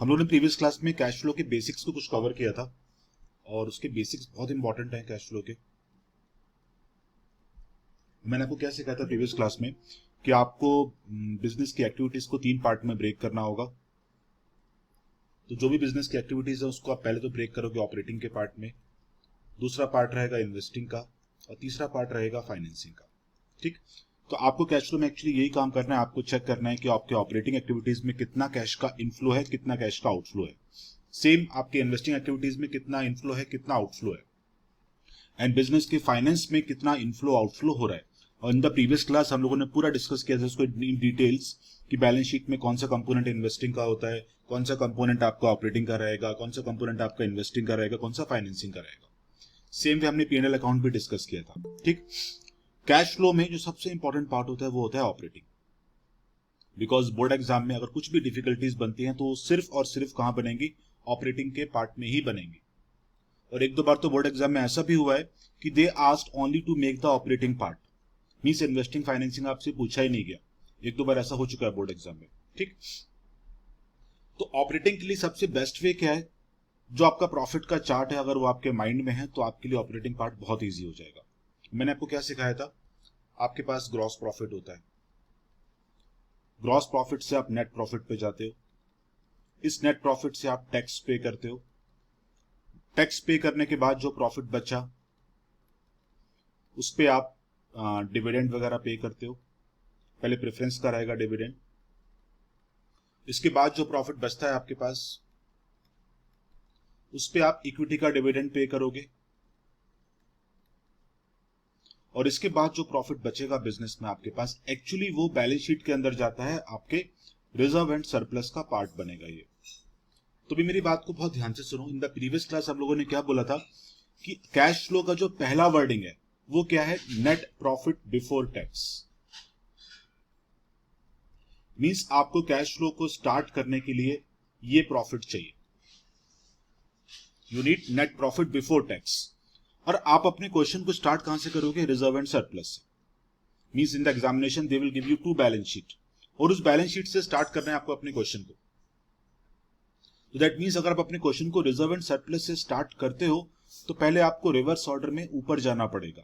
हम लोगों ने प्रीवियस क्लास में कैश फ्लो के बेसिक्स को कुछ कवर किया था और उसके बेसिक्स बहुत इंपॉर्टेंट हैं कैश फ्लो के। मैंने आपको क्या सिखाया था प्रीवियस क्लास में कि आपको बिजनेस की एक्टिविटीज को 3 पार्ट में ब्रेक करना होगा। तो जो भी बिजनेस की एक्टिविटीज है उसको आप पहले तो ब्रेक करोगे ऑपरेटिंग के पार्ट में, दूसरा पार्ट रहेगा इन्वेस्टिंग का और तीसरा पार्ट रहेगा फाइनेंसिंग का। ठीक, तो आपको कैश फ्लो में एक्चुअली यही काम करना है, आपको चेक करना है कि आपके ऑपरेटिंग एक्टिविटीज में कितना कैश का इनफ्लो है, कितना कैश का आउटफ्लो है। सेम आपके इन्वेस्टिंग एक्टिविटीज में कितना इनफ्लो है, कितना आउटफ्लो है, एंड बिजनेस के फाइनेंस में कितना इनफ्लो आउटफ्लो हो रहा है। और इन द प्रीवियस क्लास हम लोगों ने पूरा डिस्कस किया था इसको इन डिटेल्स कि बैलेंस शीट में कौन सा कंपोनेंट इन्वेस्टिंग का होता है, कौन सा कंपोनेंट आपका ऑपरेटिंग का रहेगा, कौन सा कंपोनेंट आपका इन्वेस्टिंग का रहेगा, कौन सा फाइनेंसिंग का रहेगा। सेम वे हमने P&L अकाउंट भी डिस्कस किया था। ठीक, कैश फ्लो में जो सबसे इंपॉर्टेंट पार्ट होता है वो होता है ऑपरेटिंग। बिकॉज बोर्ड एग्जाम में अगर कुछ भी डिफिकल्टीज बनती हैं तो सिर्फ और सिर्फ कहां बनेंगी, ऑपरेटिंग के पार्ट में ही बनेंगी। और एक दो बार तो बोर्ड एग्जाम में ऐसा भी हुआ है कि they asked only to make the operating part, means investing financing आपसे पूछा ही नहीं गया। एक दो बार ऐसा हो चुका है बोर्ड एग्जाम में। ठीक, तो ऑपरेटिंग के लिए सबसे बेस्ट वे क्या है, जो आपका प्रॉफिट का चार्ट है अगर वो आपके माइंड में है तो आपके लिए ऑपरेटिंग पार्ट बहुत ईजी हो जाएगा। मैंने आपको क्या सिखाया था, आपके पास ग्रॉस प्रॉफिट होता है, ग्रॉस प्रॉफिट से आप नेट प्रॉफिट पे जाते हो, इस नेट प्रॉफिट से आप टैक्स पे करते हो, टैक्स पे करने के बाद जो प्रॉफिट बचा उस पे आप डिविडेंड वगैरह पे करते हो। पहले प्रेफरेंस का रहेगा डिविडेंड, इसके बाद जो प्रॉफिट बचता है आपके पास उस पे आप इक्विटी का डिविडेंड पे करोगे, और इसके बाद जो प्रॉफिट बचेगा बिजनेस में आपके पास एक्चुअली वो बैलेंस शीट के अंदर जाता है, आपके रिजर्व एंड सरप्लस का पार्ट बनेगा ये। तो भी मेरी बात को बहुत ध्यान से सुनो। इन द प्रीवियस क्लास हम लोगों ने क्या बोला था कि कैश फ्लो का जो पहला वर्डिंग है वो क्या है, net profit before tax. Means आपको कैश फ्लो को स्टार्ट करने के लिए ये प्रॉफिट चाहिए, you need net profit before tax. और आप अपने क्वेश्चन को स्टार्ट कहां से करोगे, रिजर्व एंड सरप्लस से। Means in the examination they will give you 2 balance sheet और उस बैलेंस शीट से स्टार्ट करना है आपको अपने क्वेश्चन को। तो दैट मींस अगर आप अपने क्वेश्चन को रिजर्व एंड सरप्लस से स्टार्ट करते हो तो पहले आपको रिवर्स ऑर्डर में ऊपर जाना पड़ेगा,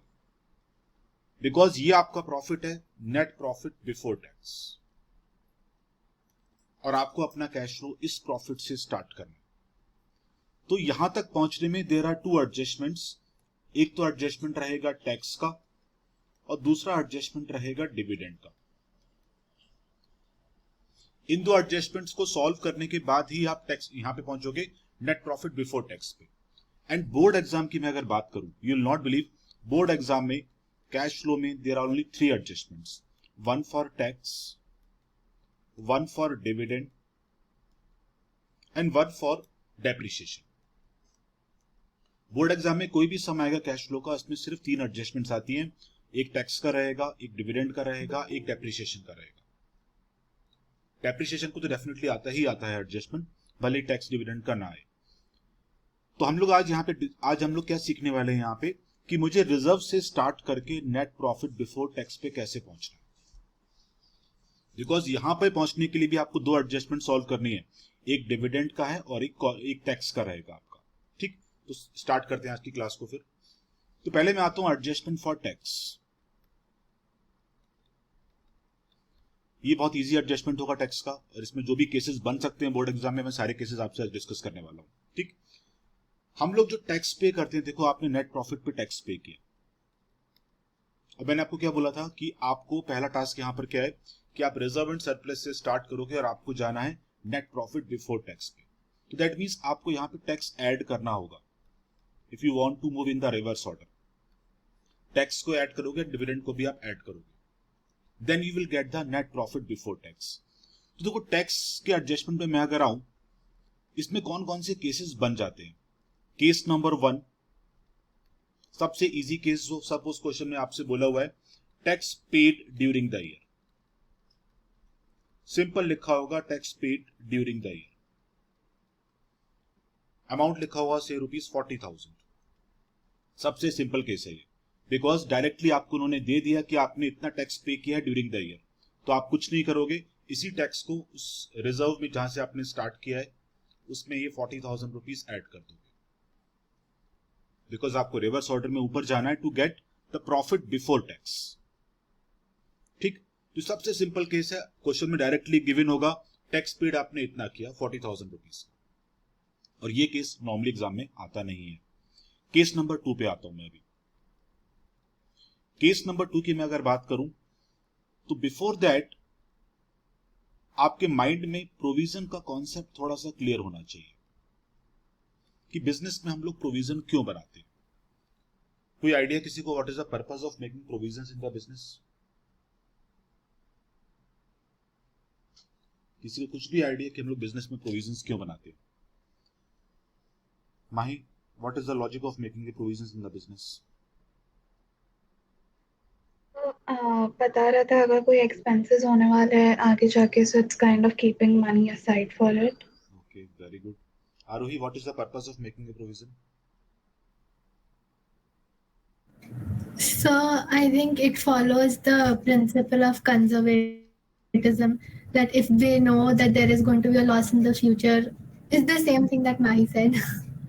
बिकॉज ये आपका प्रॉफिट है, नेट प्रॉफिट बिफोर टैक्स, और आपको अपना कैश फ्लो इस प्रॉफिट से स्टार्ट करना। तो यहां तक पहुंचने में देयर आर 2 एडजस्टमेंट्स। एक तो एडजस्टमेंट रहेगा टैक्स का और दूसरा एडजस्टमेंट रहेगा डिविडेंड का। इन 2 एडजस्टमेंट्स को सॉल्व करने के बाद ही आप टैक्स यहां पे पहुंचोगे नेट प्रॉफिट बिफोर टैक्स पे। एंड बोर्ड एग्जाम की मैं अगर बात करूं, you will not believe, board exam में कैश फ्लो में there are only 3 adjustments, 1 for tax, 1 for dividend and 1 for depreciation. Board exam में कोई भी सम आएगा कैश फ्लो का, इसमें सिर्फ 3 एडजस्टमेंट्स आती हैं, एक टैक्स का रहेगा, एक डिविडेंड का रहेगा, एक डेप्रिसिएशन का रहेगा। डेप्रिसिएशन को तो डेफिनेटली आता ही आता है एडजस्टमेंट, भले टैक्स डिविडेंड का ना आए। तो हम लोग आज हम लोग क्या सीखने वाले हैं यहाँ पे कि मुझे रिजर्व से स्टार्ट करके नेट प्रॉफिट बिफोर टैक्स पे कैसे पहुंचना है। बिकॉज यहां पे पहुंचने के लिए भी आपको 2 एडजस्टमेंट सॉल्व करनी है, एक डिविडेंड का है और एक टैक्स का रहेगा आपका। ठीक, तो स्टार्ट करते हैं आज की क्लास को फिर। तो पहले मैं आता हूं एडजस्टमेंट फॉर टैक्स। ये बहुत इजी एडजस्टमेंट होगा टैक्स का, और इसमें जो भी केसेस बन सकते हैं बोर्ड एग्जाम में मैं सारे केसेस आपसे आज डिस्कस करने वाला हूं। ठीक, हम लोग जो टैक्स पे करते हैं, देखो आपने नेट प्रॉफिट पे टैक्स पे किया। अब मैंने आपको क्या बोला था कि आपको पहला टास्क यहां पर क्या है कि आप रिजर्व एंड सरप्लस से स्टार्ट करोगे और आपको जाना है नेट प्रॉफिट बिफोर टैक्स पे। तो दैट मींस आपको यहां पे टैक्स ऐड करना होगा if you want to move in the reverse order. Tax को ऐड करोगे, डिविडेंड को भी आप ऐड करोगे, then you will get the net profit before tax. तो देखो टैक्स के एडजस्टमेंट पे मैं अगर आऊं, इसमें कौन कौन से केसेस बन जाते हैं। केस नंबर 1, सबसे इजी केस जो सपोज क्वेश्चन में आपसे बोला हुआ है, tax paid during the year. Simple लिखा होगा tax paid during the year, amount लिखा हुआ से ₹40,000। सबसे सिंपल केस है ये, बिकॉज डायरेक्टली आपको उन्होंने दे दिया कि आपने इतना टैक्स पे किया है ड्यूरिंग द ईयर। तो आप कुछ नहीं करोगे, इसी टैक्स को उस रिजर्व में जहां से आपने स्टार्ट किया है उसमें ये 40,000 रुपीज ऐड कर दोगे, बिकॉज आपको रिवर्स ऑर्डर में ऊपर जाना है to get the profit before tax. ठीक, तो सबसे सिंपल केस है, क्वेश्चन में डायरेक्टली गिवन होगा टैक्स पेड आपने इतना किया 40,000 रुपीज, और ये केस नॉर्मली एग्जाम में आता नहीं है। केस नंबर 2 पे आता हूं मैं अभी। केस नंबर 2 की मैं अगर बात करूं तो बिफोर दैट आपके माइंड में प्रोविजन का कॉन्सेप्ट थोड़ा सा क्लियर होना चाहिए कि बिजनेस में हम लोग प्रोविजन क्यों बनाते हैं। कोई आइडिया किसी को, what is the purpose of making provisions in the business? किसी को कुछ भी आइडिया कि हम लोग बिजनेस में प्रोविजंस क्यों बनाते हैं? Mahi, what is the logic of making the provisions in the business? बता रहा था अगर कोई एक्सपेंसेस होने वाले हैं आगे जाके, so it's kind of keeping money aside for it. Okay, very good. Aarohi, what is the purpose of making the provision? So I think it follows the principle of conservatism, that if they know that there is going to be a loss in the future, is the same thing that Mahi said.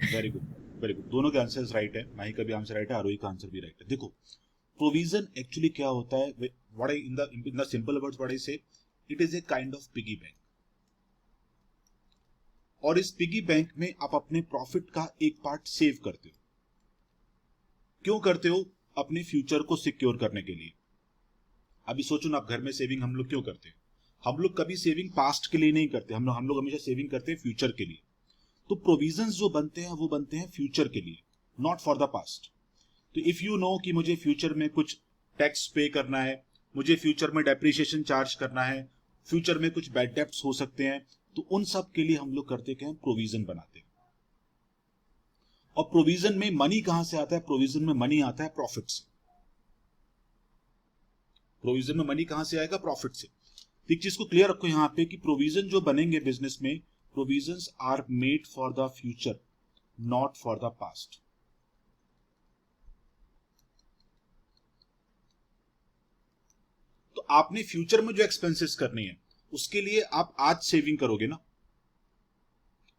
Very good, very good. दोनों के answers right है, माही का भी answer right है, आरोही का answer भी right है। देखो, प्रोविजन एक्चुअली क्या होता है, what I in the simple words what I say, it is a kind of piggy bank. और इस पिगी बैंक में आप अपने प्रॉफिट का एक पार्ट सेव करते हो। क्यों करते हो? अपने फ्यूचर को सिक्योर करने के लिए। अभी सोचो ना, आप घर में सेविंग हम लोग क्यों करते हैं? हम लोग कभी सेविंग पास्ट के लिए नहीं करते, हम लोग हमेशा सेविंग करते हैं फ्यूचर के लिए। तो प्रोविजंस जो बनते हैं वो बनते हैं फ्यूचर के लिए, नॉट फॉर द पास्ट। तो इफ यू नो कि मुझे फ्यूचर में कुछ टैक्स पे करना है, मुझे फ्यूचर में डेप्रिसिएशन चार्ज करना है, फ्यूचर में कुछ बैड डेब्ट्स हो सकते हैं, तो उन सब के लिए हम लोग करते क्या है, प्रोविजन बनाते हैं। और प्रोविजन में मनी कहां से आता है? प्रोविजन में मनी आता है प्रॉफिट से। प्रोविजन में मनी कहां से आएगा? प्रॉफिट से। एक चीज को क्लियर रखो यहां पे कि प्रोविजन जो बनेंगे बिजनेस में, provisions are made for the future, not for the past. तो आपने फ्यूचर में जो एक्सपेंसेस करनी है उसके लिए आप आज सेविंग करोगे ना।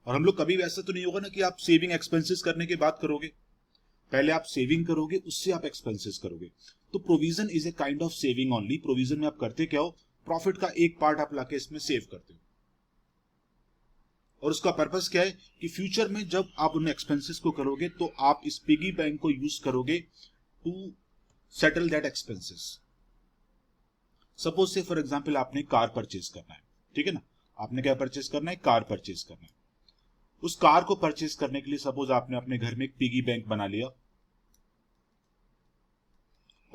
और हम लोग कभी वैसा तो नहीं होगा ना कि आप सेविंग एक्सपेंसेस करने के बाद करोगे, पहले आप सेविंग करोगे, उससे आप एक्सपेंसेस करोगे। तो provision is a kind of saving only. Provision में आप करते क्या हो? प्रॉफिट का एक पार्ट आप लाके इसमें सेव करते हो, और उसका पर्पस क्या है कि फ्यूचर में जब आप उन एक्सपेंसेस को करोगे तो आप इस पिगी बैंक को यूज करोगे to settle that expenses. Suppose say for example आपने कार परचेज करना है, ठीक है ना, आपने क्या परचेज करना है? कार परचेज करना है। उस कार को परचेज करने के लिए सपोज आपने अपने घर में एक पिगी बैंक बना लिया,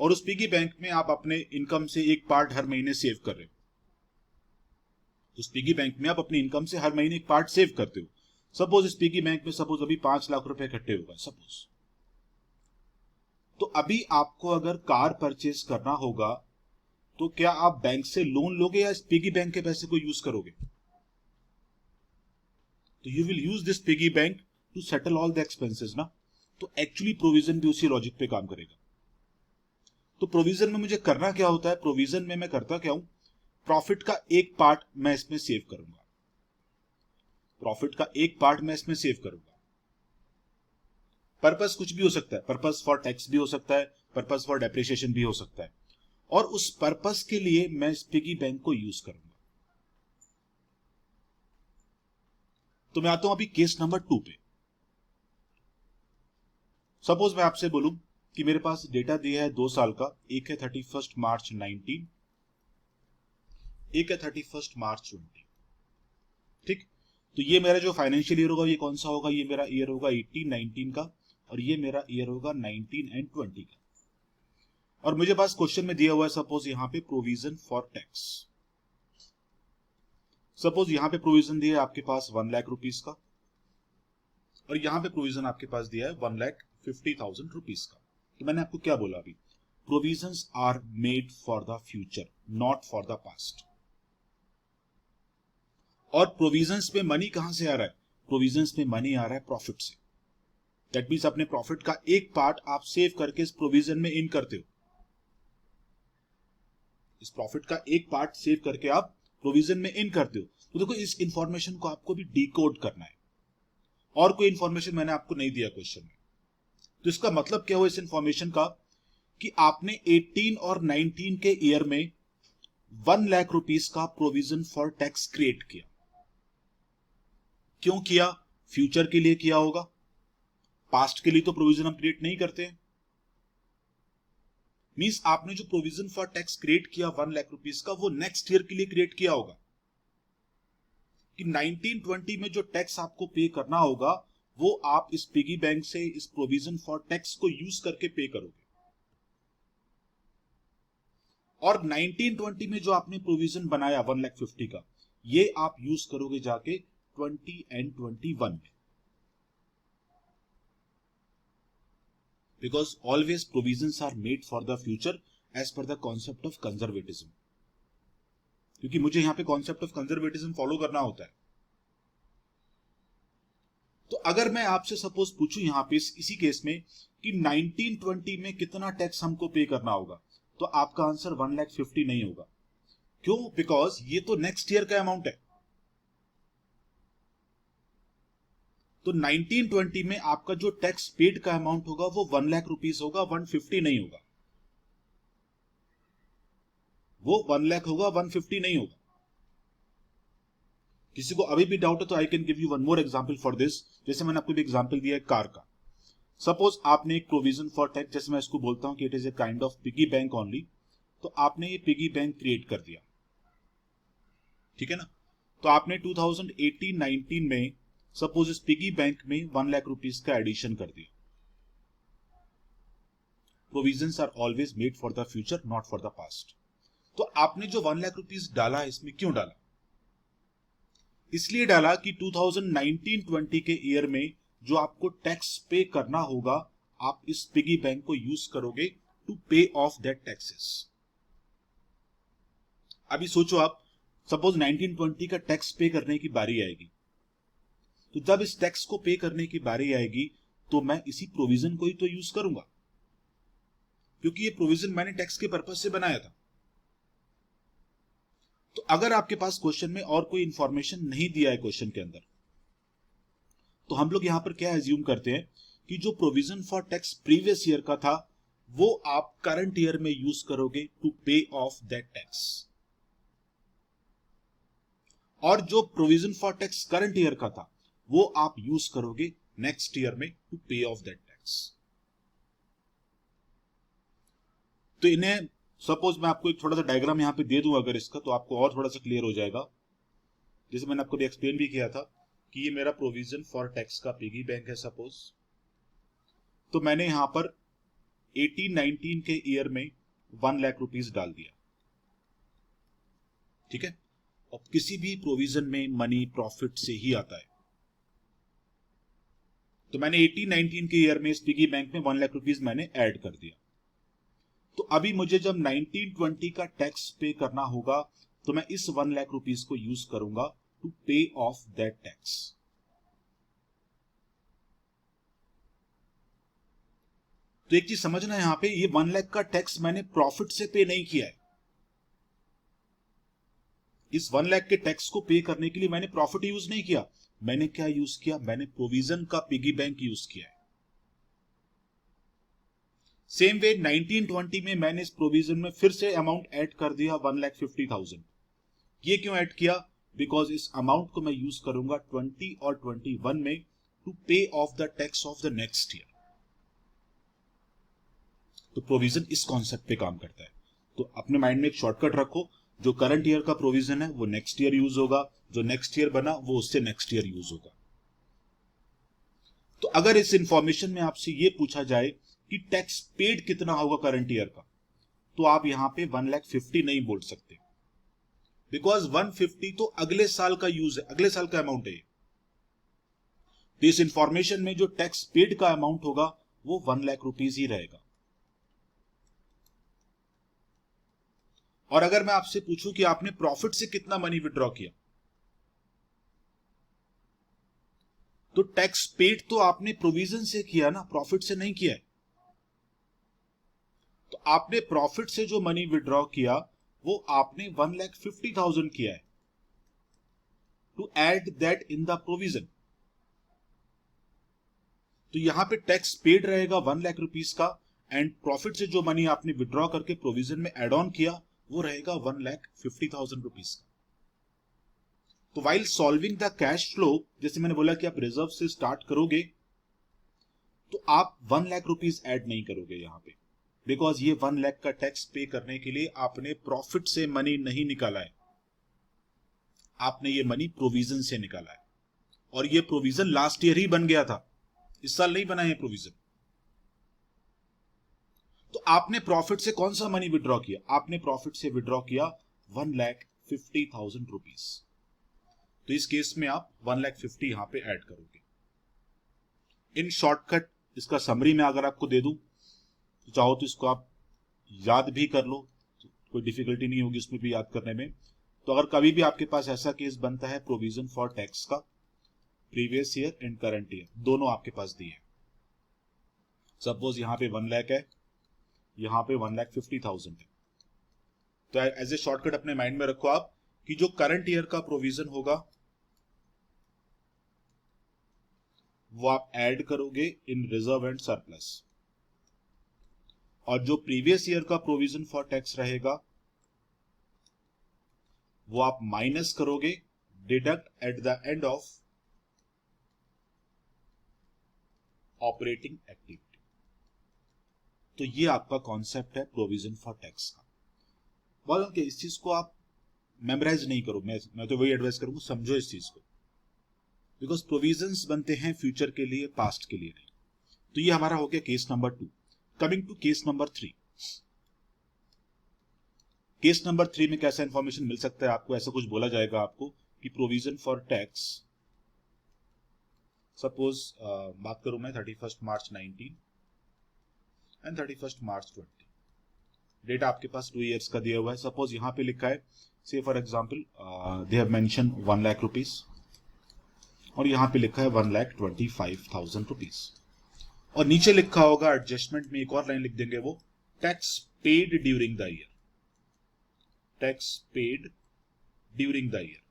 और उस पिगी बैंक में आप अपने इनकम से एक पार्ट हर महीने सेव कर रहे हो। उस पिगी बैंक में आप अपनी इनकम से हर महीने एक पार्ट सेव करते हो। सपोज इस पिगी बैंक में सपोज अभी 5 लाख रुपए इकट्ठे हो गए सपोज। तो अभी आपको अगर कार परचेज करना होगा तो क्या आप बैंक से लोन लोगे या इस पिगी बैंक के पैसे को यूज करोगे? तो you will use this piggy bank to settle all the expenses ना। तो एक्चुअली प्रोविजन भी उसी लॉजिक पे काम करेगा। तो प्रोविजन में मुझे करना क्या होता है? प्रोविजन में मैं करता क्या हूं? प्रॉफिट का एक पार्ट मैं इसमें सेव करूंगा। प्रॉफिट का एक पार्ट मैं इसमें सेव करूंगा। पर्पस कुछ भी हो सकता है, पर्पस फॉर टैक्स भी हो सकता है, पर्पस फॉर डेप्रिसिएशन भी हो सकता है, और उस पर्पस के लिए मैं इस पिगी बैंक को यूज करूंगा। तो मैं आता हूं अभी केस नंबर 2 पे। सपोज मैं आपसे बोलूं कि मेरे पास डेटा दिया है 2 साल का, एक है 31 मार्च 19, एक है 31 मार्च 20। ठीक, तो ये मेरा जो फाइनेंशियल ईयर होगा ये कौन सा होगा? ये मेरा ईयर होगा 18, 19 का, और ये मेरा ईयर होगा 19 एंड 20 का। और मुझे पास क्वेश्चन में दिया हुआ है सपोज यहां पे प्रोविजन फॉर टैक्स। सपोज यहां पे प्रोविजन दिया है आपके पास 1 लाख रुपीस का, और यहां पे प्रोविजन आपके पास दिया है 1,50,000 रुपीस का। तो मैंने आपको क्या बोला अभी? Provisions are made for the future, not for the past. और प्रोविजंस में मनी कहां से आ रहा है? प्रोविजंस में मनी आ रहा है प्रॉफिट से। दैट मींस अपने प्रॉफिट का एक पार्ट आप सेव करके इस प्रोविजन में इन करते हो। इस प्रॉफिट का एक पार्ट सेव करके आप प्रोविजन में इन करते हो। तो देखो, इस इंफॉर्मेशन को आपको भी डिकोड करना है। और कोई इंफॉर्मेशन मैंने आपको नहीं दिया क्वेश्चन में। तो इसका मतलब क्या हुआ इस इंफॉर्मेशन का कि आपने 18 और 19 के ईयर में 1 लाख रुपीस का प्रोविजन फॉर टैक्स क्रिएट किया। क्यों किया? फ्यूचर के लिए किया होगा, पास्ट के लिए तो प्रोविजन हम क्रिएट नहीं करते। मींस आपने जो प्रोविजन फॉर टैक्स क्रिएट किया 1 लाख रुपीस का, वो नेक्स्ट ईयर के लिए क्रिएट किया होगा कि 1920 में जो टैक्स आपको पे करना होगा वो आप इस पिगी बैंक से इस प्रोविजन फॉर टैक्स को यूज करके पे करोगे। और 1920 में जो आपने प्रोविजन बनाया 1,50,000 का, ये आप यूज करोगे जाके 20 and 21 में, because always provisions are made for the future as per the concept of conservatism, क्योंकि मुझे यहां पे कॉन्सेप्ट ऑफ कंजर्वेटिज्म फॉलो करना होता है। तो अगर मैं आपसे सपोज पूछूं यहां पे इसी केस में कि 1920 में कितना टैक्स हमको पे करना होगा, तो आपका आंसर 1,50,000 नहीं होगा। क्यों? बिकॉज ये तो नेक्स्ट ईयर का अमाउंट है। तो 1920 में आपका जो टैक्स पेड का अमाउंट होगा वो 1 लाख रुपीस होगा, 150 नहीं होगा। वो 1 लाख होगा, 150 नहीं होगा। किसी को अभी भी डाउट है तो I can give you one more example for this. जैसे मैंने आपको भी एग्जांपल दिया है कार का। सपोज आपने एक प्रोविजन फॉर टैक्स, जैसे मैं इसको बोलता हूं कि it is a kind of piggy bank only, तो आपने ये पिगी बैंक क्रिएट कर दिया, ठीक है ना। तो आपने 2018-19 में सपोज इस पिगी बैंक में 1 लाख रुपीस का एडिशन कर दिया। Provisions are always made for the future, not for the past. तो आपने जो 1 लाख रुपीस डाला है, इसमें क्यों डाला? इसलिए डाला कि 2019-20 के ईयर में जो आपको टैक्स पे करना होगा, आप इस पिगी बैंक को यूज करोगे to pay of that taxes. अभी सोचो आप, सपोज 1920 का टैक्स पे करने की बारी आएगी, तो जब इस टैक्स को पे करने की बारी आएगी तो मैं इसी प्रोविजन को ही तो यूज करूंगा, क्योंकि ये प्रोविजन मैंने टैक्स के पर्पज से बनाया था। तो अगर आपके पास क्वेश्चन में और कोई इंफॉर्मेशन नहीं दिया है क्वेश्चन के अंदर, तो हम लोग यहां पर क्या एज्यूम करते हैं कि जो provision for tax previous year का था वो आप करंट ईयर में यूज करोगे to pay of that tax, और जो provision for tax current year का था वो आप यूज करोगे नेक्स्ट ईयर में to pay of that tax. तो इन्हें सपोज मैं आपको एक थोड़ा सा डायग्राम यहां पे दे दूं अगर इसका, तो आपको और थोड़ा सा क्लियर हो जाएगा। जैसे मैंने आपको भी एक्सप्लेन भी किया था कि ये मेरा प्रोविजन फॉर टैक्स का पिगी बैंक है सपोज। तो मैंने यहां पर 18-19 के ईयर में 1 लाख रुपीस डाल दिया, ठीक है। अब किसी भी प्रोविजन में मनी प्रॉफिट से ही आता है, तो मैंने 18-19 के ईयर में इस पिगी बैंक में 1 लाख रुपीस मैंने ऐड कर दिया। तो अभी मुझे जब 1920 का टैक्स पे करना होगा तो मैं इस 1 लाख रुपीस को यूज करूंगा to pay of that tax. तो एक चीज समझना, यहां पे ये 1 लाख का टैक्स मैंने प्रॉफिट से पे नहीं किया है। इस 1 लाख के टैक्स को पे करने के लिए मैंने प्रॉफिट यूज नहीं किया। मैंने क्या यूज किया? मैंने प्रोविजन का पिगी बैंक यूज किया है। सेम वे 1920 में मैंने इस प्रोविजन में फिर से अमाउंट ऐड कर दिया 1,50,000। ये क्यों ऐड किया? बिकॉज इस अमाउंट को मैं यूज करूंगा 20 और 21 में to pay off the tax of the next year. तो प्रोविजन इस कॉन्सेप्ट पे काम करता है। तो अपने माइंड में एक शॉर्टकट रखो, जो करंट ईयर का प्रोविजन है वो नेक्स्ट ईयर यूज होगा, जो नेक्स्ट ईयर बना वो उससे नेक्स्ट ईयर यूज होगा। तो अगर इस इंफॉर्मेशन में आपसे ये पूछा जाए कि टैक्स पेड कितना होगा करंट ईयर का, तो आप यहां पे 1,50,000 नहीं बोल सकते, बिकॉज 150 तो अगले साल का यूज है, अगले साल का अमाउंट है। तो इस इंफॉर्मेशन में जो टैक्स पेड का अमाउंट होगा वो 1 लाख रुपीस ही रहेगा। और अगर मैं आपसे पूछूं कि आपने प्रॉफिट से कितना मनी विड्रॉ किया, तो टैक्स पेड तो आपने प्रोविजन से किया ना, प्रॉफिट से नहीं किया है। तो आपने प्रॉफिट से जो मनी विड्रॉ किया वो आपने 1,50,000 किया है to add that in the provision. तो यहां पे टैक्स पेड रहेगा 1 लाख रुपीस का, एंड प्रॉफिट से जो मनी आपने विड्रॉ करके प्रोविजन में एड ऑन किया वो रहेगा 1,50,000 रुपीस का। तो while solving the cash flow, जैसे मैंने बोला कि आप रिजर्व से स्टार्ट करोगे तो आप 1 लाख रुपीस ऐड नहीं करोगे यहां पे, बिकॉज ये 1 लाख का टैक्स पे करने के लिए आपने प्रॉफिट से मनी नहीं निकाला है, आपने ये मनी प्रोविजन से निकाला है। और ये प्रोविजन लास्ट ईयर ही बन गया था, इस साल नहीं बना है प्रोविजन। तो आपने प्रॉफिट से कौन सा मनी विड्रॉ किया? आपने प्रॉफिट से विड्रॉ किया 1,50,000 रुपीस। तो इस केस में आप 1,50,000 यहां पे ऐड करोगे। इन शॉर्टकट इसका समरी में अगर आपको दे दूं तो चाहो तो इसको आप याद भी कर लो, तो कोई डिफिकल्टी नहीं होगी इसमें भी याद करने में। तो अगर कभी भी आपके पास ऐसा केस बनता है प्रोविजन फॉर टैक्स का, previous year and current year दोनों आपके पास दिए हैं। सपोज यहां पे 1 लाख है, यहां पे 1,50,000 है, तो एज ए शॉर्टकट अपने माइंड में रखो आप कि जो करंट ईयर का प्रोविजन होगा वो आप ऐड करोगे इन रिजर्व एंड सरप्लस, और जो प्रीवियस ईयर का प्रोविजन फॉर टैक्स रहेगा वो आप माइनस करोगे deduct at the end of operating activity. तो ये आपका कॉन्सेप्ट है प्रोविजन फॉर टैक्स का। बोलो कि इस चीज को आप मेमोराइज नहीं करो, मैं तो वही एडवाइस करूंगा, समझो इस चीज को, बिकॉज प्रोविजंस बनते हैं फ्यूचर के लिए, पास्ट के लिए नहीं। तो ये हमारा हो गया case number 2। Coming to case number 3। Case number 3 में कैसा इंफॉर्मेशन मिल सकता है आपको? ऐसा कुछ बोला जाएगा आपको कि प्रोविजन फॉर टैक्स, सपोज बात करूं मैं 31 मार्च 19 एंड 31 मार्च 20, डेटा आपके पास 2 इयर्स का दिया हुआ है। सपोज यहां पे लिखा है, से for example they have mention 1 lakh rupees, और यहां पे लिखा है 1,25,000 रुपीस, और नीचे लिखा होगा एडजस्टमेंट में एक और लाइन लिख देंगे, वो tax paid during the year, tax paid during the year,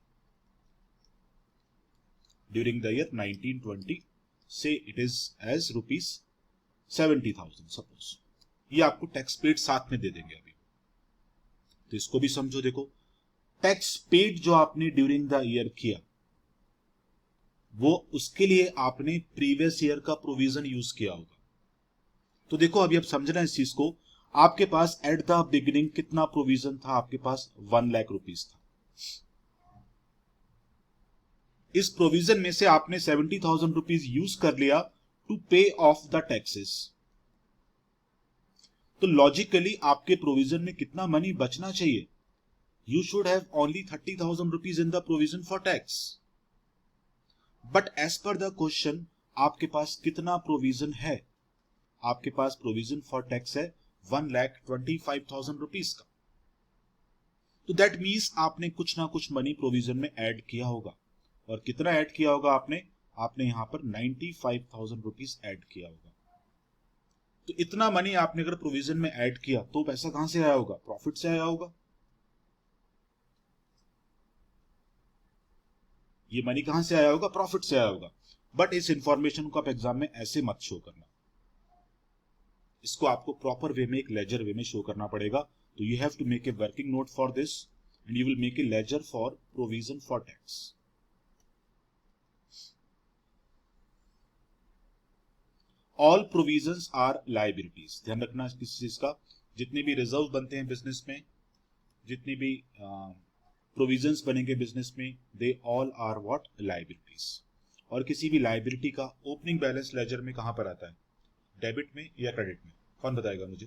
during the year 1920, से इट इज एज ₹70,000 सपोज। ये आपको टैक्स पेड साथ में दे देंगे अभी, तो इसको भी समझो। देखो, टैक्स पेड जो आपने ड्यूरिंग द ईयर किया वो उसके लिए आपने प्रीवियस ईयर का प्रोविजन यूज किया होगा। तो देखो अभी आप समझना इस चीज को, आपके पास एट द बिगिनिंग कितना प्रोविजन था? आपके पास 1 लाख रुपीस था। इस प्रोविजन में से आपने 70,000 रुपीज यूज कर लिया to pay off the taxes. तो लॉजिकली आपके प्रोविजन में कितना मनी बचना चाहिए? You should have only 30,000 rupees in the provision for tax, but as per the question आपके पास कितना प्रोविजन है? आपके पास प्रोविजन फॉर टैक्स है 1,25,000 रुपीज का। तो दैट मीन्स आपने कुछ ना कुछ मनी प्रोविजन में ऐड किया होगा, और कितना ऐड किया होगा आपने यहां पर 95,000 रुपीज ऐड किया होगा। तो इतना मनी आपने अगर प्रोविजन में ऐड किया तो पैसा कहां से आया होगा? प्रॉफिट से आया होगा। ये मनी कहां से आया होगा? प्रॉफिट से आया होगा। बट इस इंफॉर्मेशन को आप एग्जाम में ऐसे मत शो करना, इसको आपको प्रॉपर वे में, एक लेजर वे में शो करना पड़ेगा। तो you have to make a working note for this and you will make a ledger for provision for tax. All provisions are liabilities. ध्यान रखना किस चीज का, जितने भी रिजर्व बनते हैं बिजनेस में, जितनी भी प्रोविजंस बनेंगे बिजनेस में, they all are what? Liabilities. और किसी भी लायबिलिटी का ओपनिंग बैलेंस लेजर में कहां पर आता है? डेबिट में या क्रेडिट में? कौन बताएगा मुझे?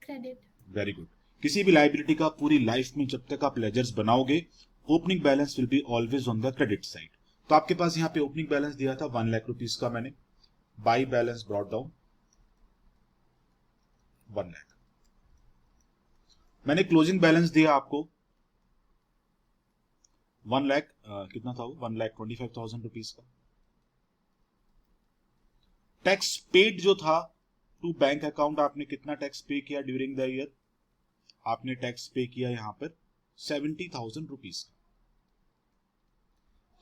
क्रेडिट। Very good. किसी भी लायबिलिटी का पूरी लाइफ में जब तक आप लेजर्स बनाओगे, opening balance will be always on the credit side. तो आपके पास यहाँ पे ओपनिंग बैलेंस दिया था 1 लाख रुपीज का, मैंने by balance brought down 1 lakh. मैंने क्लोजिंग बैलेंस दिया आपको 1 लाख, कितना था वो? 1,25,000 रुपीज का। टैक्स पेड जो था टू बैंक अकाउंट, आपने कितना टैक्स पे किया ड्यूरिंग द ईयर? आपने टैक्स पे किया यहां पर 70,000 रुपीज का।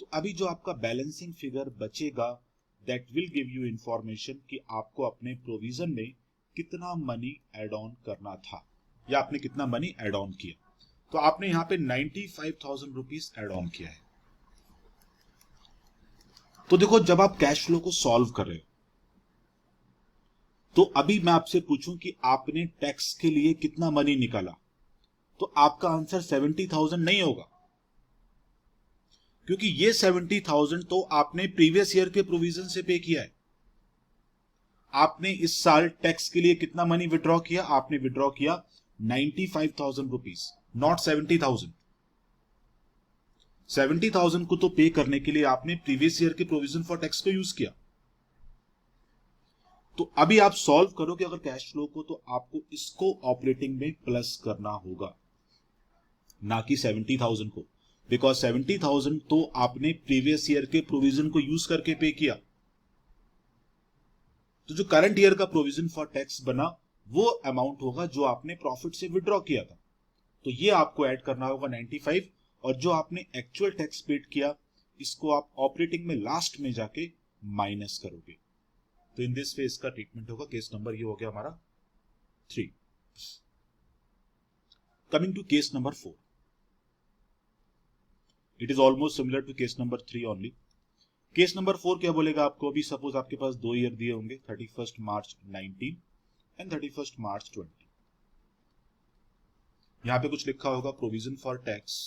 तो अभी जो आपका बैलेंसिंग फिगर बचेगा that will give you information कि आपको अपने प्रोविजन में कितना मनी एड ऑन करना था या आपने कितना मनी एड ऑन किया। तो आपने यहां पे 95,000 रुपीज एड ऑन किया है। तो देखो, जब आप कैश फ्लो को सॉल्व कर रहे हो तो अभी मैं आपसे पूछूं कि आपने टैक्स के लिए कितना मनी निकाला, तो आपका आंसर 70,000 नहीं होगा, क्योंकि ये 70,000 तो आपने प्रीवियस ईयर के प्रोविजन से पे किया है। आपने इस साल टैक्स के लिए कितना मनी विड्रॉ किया? आपने विड्रॉ किया 95,000 रुपीज, नॉट 70,000। 70,000 को तो पे करने के लिए आपने प्रीवियस ईयर के प्रोविजन फॉर टैक्स को यूज किया। तो अभी आप सॉल्व करोगे अगर कैश फ्लो को, तो आपको इसको ऑपरेटिंग में प्लस करना होगा, ना कि 70,000 को, बिकॉज 70,000 तो आपने प्रीवियस ईयर के प्रोविजन को यूज करके पे किया। तो जो करंट ईयर का प्रोविजन फॉर टैक्स बना वो अमाउंट होगा जो आपने प्रॉफिट से विड्रॉ किया था। तो ये आपको ऐड करना होगा 95, और जो आपने एक्चुअल टैक्स पेड किया इसको आप ऑपरेटिंग में लास्ट में जाके माइनस करोगे। तो इन दिस फेज का ट्रीटमेंट होगा। केस नंबर ये हो गया हमारा 3। Coming to case number 4, it is almost similar to case number 3 only. Case number 4 क्या बोलेगा आपको? अभी सपोज आपके पास 2 ईयर दिए होंगे, 31 मार्च 19 एंड 31 मार्च 20। यहां पे कुछ लिखा होगा प्रोविजन फॉर टैक्स।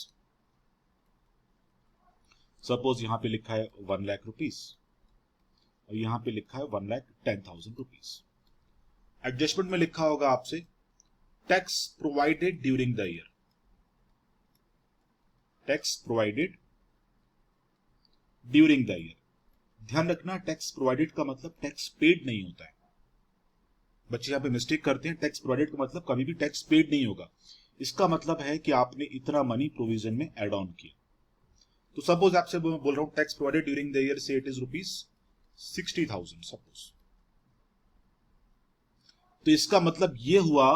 सपोज यहां पे लिखा है 1 लाख रुपीज और यहां पे लिखा है 1,10,000 रुपीज। एडजस्टमेंट में लिखा होगा आपसे tax provided during the year. Tax provided during the year. ध्यान रखना, टैक्स प्रोवाइडेड का मतलब टैक्स पेड नहीं होता है। बच्चे यहां पे मिस्टेक करते हैं। टैक्स प्रोवाइडेड का मतलब कभी भी टैक्स पेड नहीं होगा। इसका मतलब है कि आपने इतना मनी प्रोविजन में एड ऑन किया। तो सपोज आपसे बोल रहा हूं tax provided during the year से इट इज ₹60,000 सपोज। तो इसका मतलब यह हुआ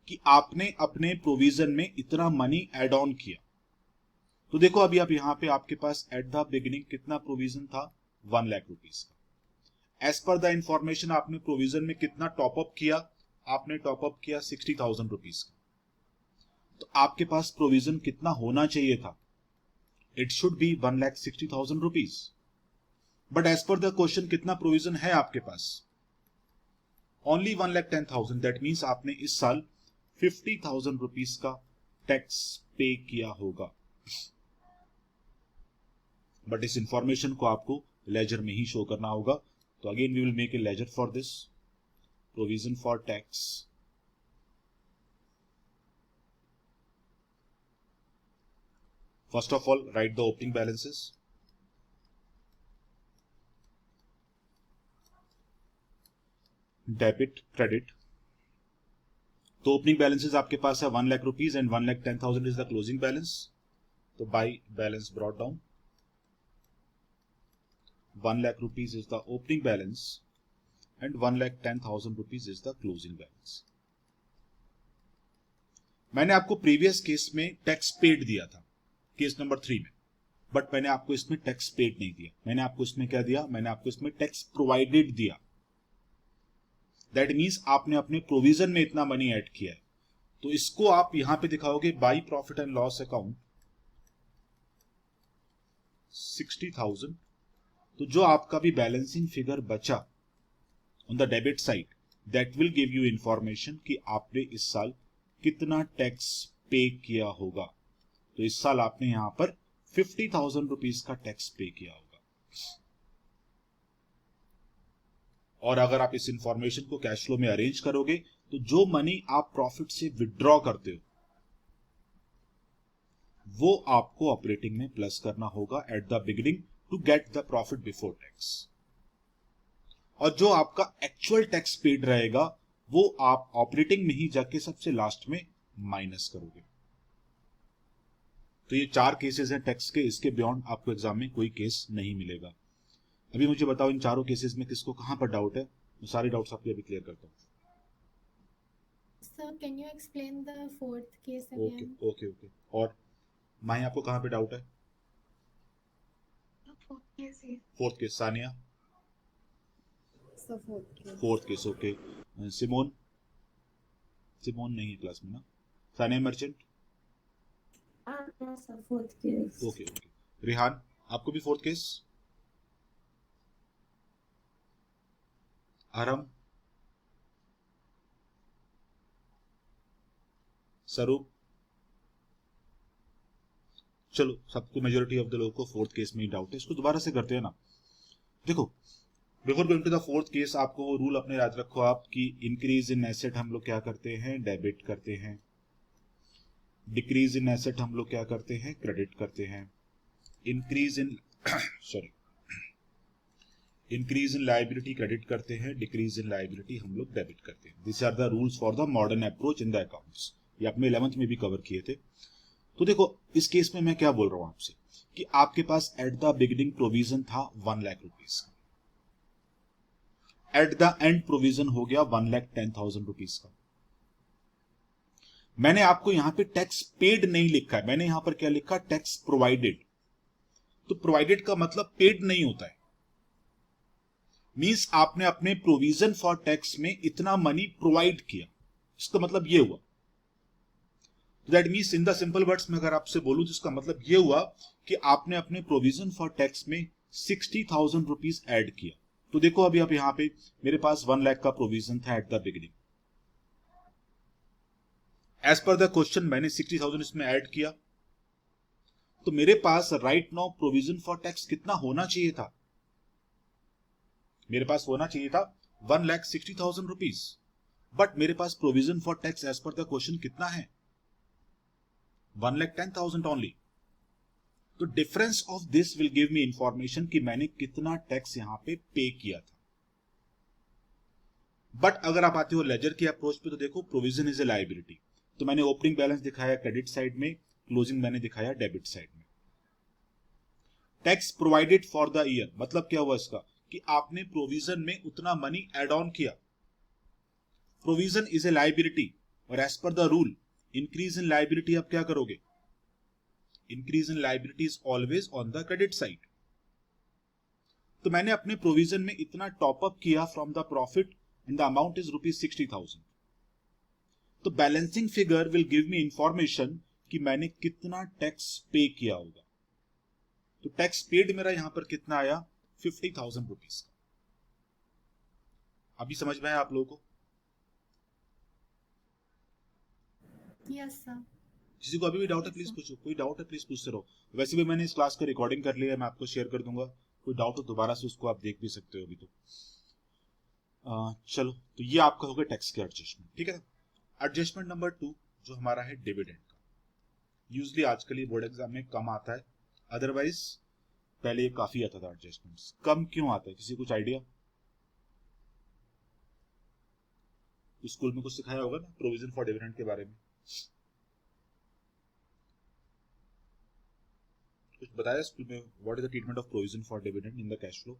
कि आपने अपने प्रोविजन में इतना मनी एड ऑन किया। तो देखो अभी आप यहां पे आपके पास एट द बिगिनिंग कितना प्रोविजन था? 1 लाख रुपीज का। एज पर द इंफॉर्मेशन आपने प्रोविजन में कितना टॉपअप किया? आपने टॉपअप किया 60,000 रुपीज का। तो आपके पास प्रोविजन कितना होना चाहिए था? It should be 1,60,000 rupees. But as per the question कितना प्रोविजन है आपके पास? ओनली 1,10,000। दैट मीन्स आपने इस साल 50,000 रुपीज का टैक्स पे किया होगा। बट इस इंफॉर्मेशन को आपको लेजर में ही शो करना होगा। तो again we will make a ledger for this provision for tax. First of all write the opening balances. Debit credit. तो ओपनिंग बैलेंसेस आपके पास है 1 lakh rupees and 1,10,000 is the closing balance. तो by balance brought down 1 lakh rupees is the opening balance and 1,10,000 rupees is the closing balance. मैंने आपको previous case में tax paid दिया था, केस नंबर 3 में, बट मैंने आपको इसमें टैक्स पेड नहीं दिया। मैंने आपको इसमें क्या दिया? मैंने आपको इसमें टैक्स प्रोवाइडेड दिया। दैट मीन्स आपने अपने प्रोविजन में इतना मनी ऐड किया है। तो इसको आप यहां पे दिखाओगे by profit and loss account 60,000। तो जो आपका भी बैलेंसिंग फिगर बचा on the debit side, that will give you information कि आपने इस साल कितना टैक्स पे किया होगा। तो इस साल आपने यहां पर 50,000 रुपीज का टैक्स पे किया होगा। और अगर आप इस इंफॉर्मेशन को कैश फ्लो में अरेंज करोगे तो जो मनी आप प्रॉफिट से विड्रॉ करते हो वो आपको ऑपरेटिंग में प्लस करना होगा at the beginning to get the profit before tax. और जो आपका एक्चुअल टैक्स पेड रहेगा वो आप ऑपरेटिंग में ही जाके सबसे लास्ट में माइनस करोगे। तो ये 4 केसेस हैं टैक्स के। इसके बियॉन्ड आपको एग्जाम में कोई केस नहीं मिलेगा। अभी मुझे बताओ इन चारों केसेस में किसको कहां पर डाउट है? मैं सारे डाउट्स आपके अभी क्लियर करता हूं। Sir, can you explain the fourth case okay again? Okay okay. और माही आपको कहां पे डाउट है? Yes, yes. Fourth case. Sania? sir, fourth case. Fourth case, okay. Simone नहीं है क्लास में ना. Sania Merchant, Yes, sir, fourth case. Okay. Rihan, आपको भी फोर्थ केस. आरम, स्वरूप, चलो सबको मेजोरिटी ऑफ द लोगों को फोर्थ केस में ही डाउट है. इसको दोबारा से करते हैं ना. देखो, before going to the fourth case आपको वो रूल अपने याद रखो आप कि इंक्रीज इन एसेट हम लोग क्या करते हैं, डेबिट करते हैं. डिक्रीज इन एसेट हम लोग क्या करते हैं, क्रेडिट करते हैं. Increase in increase in liability credit करते हैं, डिक्रीज इन लायबिलिटी हम लोग डेबिट करते हैं. This are the rules for the modern approach in the accounts. ये आपने 11th में भी कवर किए थे. तो देखो इस केस में मैं क्या बोल रहा हूं आपसे कि आपके पास एट द बिगिनिंग प्रोविजन था 1 लाख रुपीज का. एट द एंड प्रोविजन हो गया 1,10,000 रुपीज का. मैंने आपको यहां पे टैक्स पेड नहीं लिखा है, मैंने यहां पर क्या लिखा, टैक्स प्रोवाइडेड. तो प्रोवाइडेड का मतलब पेड नहीं होता है. मींस आपने अपने प्रोविजन फॉर टैक्स में इतना मनी प्रोवाइड किया, इसका मतलब यह हुआ. That means in the simple words में अगर आपसे बोलूं तो इसका मतलब यह हुआ कि आपने अपने प्रोविजन फॉर टैक्स में 60,000 रुपीज ऐड किया. तो देखो अभी आप यहां पे मेरे पास 1 लाख का प्रोविजन था at the beginning. As per the question मैंने 60,000 इसमें ऐड किया. तो मेरे पास right now provision for tax कितना होना चाहिए था, मेरे पास होना चाहिए था 1,60,000 रुपीज. बट मेरे पास provision for tax as per the question कितना है, 1,10,000 ओनली. तो difference of this will give me information कि मैंने कितना टैक्स यहां पे पे किया था. बट अगर आप आते हो लेजर की अप्रोच पे तो देखो प्रोविजन इज ए लायबिलिटी. तो मैंने ओपनिंग बैलेंस दिखाया क्रेडिट साइड में, क्लोजिंग मैंने दिखाया डेबिट साइड में. Tax provided for the year मतलब क्या हुआ इसका कि आपने प्रोविजन में उतना मनी एड ऑन किया. प्रोविजन इज ए लायबिलिटी और as per the rule increase in liability आप क्या करोगे, increase in liability is always on the credit side. तो मैंने अपने प्रोविजन में इतना टॉप अप किया from the profit and the amount is ₹60,000. तो balancing figure will give me information कि मैंने कितना टैक्स पे किया होगा. तो टैक्स पेड मेरा यहां पर कितना आया, 50,000 रुपीज का. अभी समझ में आया आप लोगों को? Yes, sir. किसी को अभी भी डाउट है प्लीज पूछो, कोई डाउट है प्लीज पूछते रहो. वैसे भी मैंने इस क्लास का रिकॉर्डिंग कर लिया है, मैं आपको शेयर कर दूंगा. कोई डाउट हो दोबारा से उसको आप देख भी सकते हो अभी तो. चलो तो ये आपका होगा टैक्स के एडजस्टमेंट. ठीक है ना. एडजस्टमेंट नंबर 2 जो हमारा है डिविडेंड का. यूजली आजकल ये बोर्ड एग्जाम में कम आता है, अदरवाइज पहले ये काफी आता था एडजस्टमेंट्स. कम क्यों आता है, किसी कुछ आइडिया? स्कूल में कुछ सिखाया होगा ना प्रोविजन फॉर डिविडेंड के बारे में, कुछ बताया स्कूल में, what is the treatment of provision for dividend in the cash flow?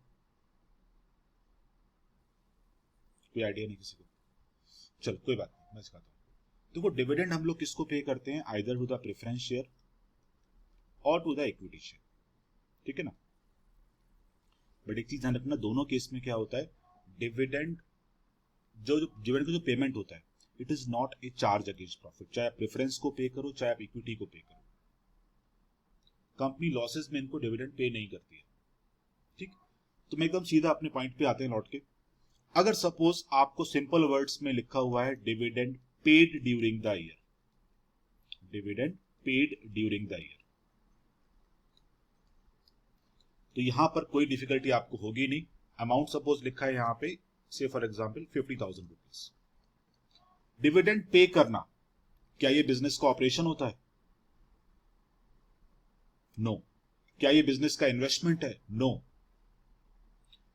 कोई आइडिया नहीं किसी को? चलो कोई बात नहीं, मैं सिखाता हूँ. देखो डिविडेंड हम लोग किसको पे करते हैं, either to the preference share और टू द इक्विटी शेयर. ठीक है ना. बट एक चीज ध्यान रखना, दोनों केस में क्या होता है, डिविडेंड जो डिविडेंड का जो पेमेंट होता है it is not A charge against profit. चाहे आप प्रेफरेंस को पे करो चाहे आप इक्विटी को पे करो, कंपनी लॉसेस में इनको डिविडेंड पे नहीं करती है. ठीक. तो मैं एकदम सीधा अपने पॉइंट पे आते हैं लौट के. अगर सपोज आपको सिंपल वर्ड्स में लिखा हुआ है dividend paid during the year, dividend paid during the year, तो यहां पर कोई डिफिकल्टी आपको होगी नहीं. अमाउंट सपोज लिखा है यहां पे से for example 50,000 rupees. Dividend pay करना क्या ये बिजनेस का ऑपरेशन होता है? नो. क्या ये बिजनेस का इन्वेस्टमेंट है? नो.